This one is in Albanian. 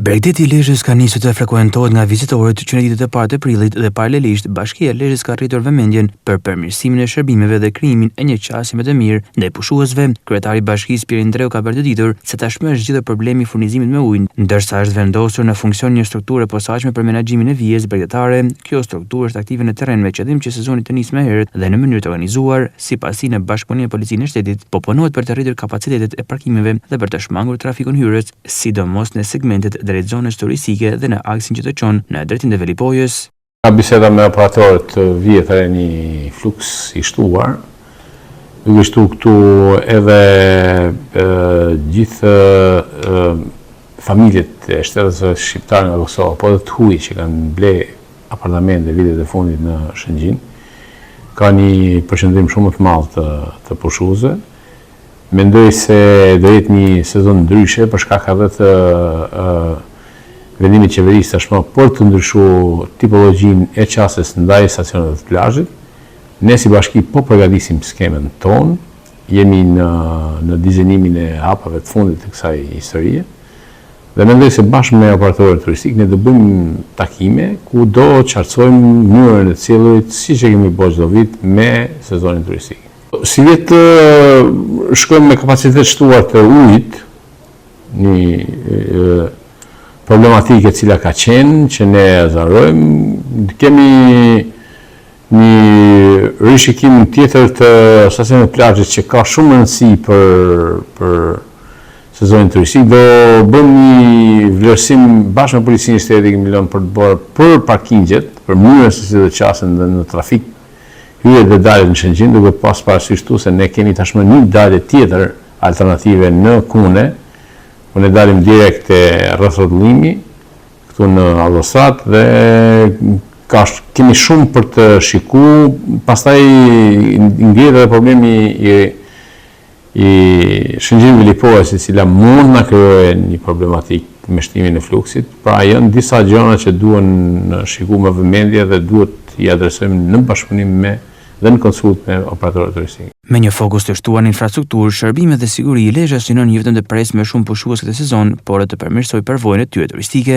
Bregdeti i Lezhës ka nisur të frekuentohet nga vizitorët që në ditët e parë të prillit dhe paralelisht Bashkia e Lezhës ka rritur vëmendjen për përmirësimin e shërbimeve dhe krijimin e një qasje më të mirë ndaj pushuesve. Kryetari i Bashkisë Pir Ndreu ka vërtetitur se tashmë është zgjidhur problemi i furnizimit me ujë, ndërsa është vendosur në funksion një strukturë e posaçme për menaxhimin e vijës bregdetare. Kjo strukturë është aktive në terren me qëllim që sezoni të nisë më herët dhe në mënyrë të organizuar, sipas në bashkëpunim me policinë e shtetit, po punohet për të rritur kapacitetet e parkimeve dhe për të shmangur trafikun hyrës, sidomos në segmentet drejt zonës turistike dhe në aksin që të çon në drejtim të Velipojës. Ka biseda me operatorët vjetër e një fluks i shtuar, duke shtu këtu edhe gjithë familjet e shtetësve shqiptarë nga Kosova, po dhe të huj që kanë ble apartamente vitet e fundit në Shëngjin, ka një përqendrim shumë të madh të pushuesve. Mendoj se do jetë një sezon ndryshe për shkak edhe të vendimit qeverisë tashmë për të ndryshuar tipologjinë e qasjes ndaj stacioneve të plazhit. Ne si bashki po përgatisim skemen tonë, jemi në dizajnimin e hapave të fundit të kësaj historie. Dhe mendoj se bashkë me operatorët turistik ne do bëjmë takime ku do qartësojmë mënyrën e cilët siç e kemi bërë çdo vit me sezonin turistik. Si vjetë shkojmë me kapacitet shtuar të ujit, një problematike cila ka qenë, që ne azarojmë. Kemi një rishikim tjetër të stacioneve të plazhit që ka shumë rëndësi për sezonin turistik. Do bëjmë një vlerësim bashkë me policinë e shtetit milion për të bërë për parkingjet, për mënyrën se si do qasen dhe në trafik hyrje dhe dalje në Shëngjin, duke pas parasysh se ne kemi tashmë një dalje tjetër alternative në Kune, ku ne dalim direkt rreth rrotullimi, këtu në autostradë dhe kemi shumë për të shikuar. Pastaj ngrihet edhe problemi i Shëngjin Velipojës, e cila mund na krijojë një problematik me shtimin e fluksit. Pra janë disa gjëra që duhen shikuar me vëmendje dhe duhet i adresojmë në bashkëpunim dhe në konsult me operatorët turistik. Me një fokus të shtuar në infrastrukturë, shërbime dhe siguri, Lezhë synon një vetëm të presë me shumë pushues këtë sezon, por të përmirësojë përvojën e tyre turistike.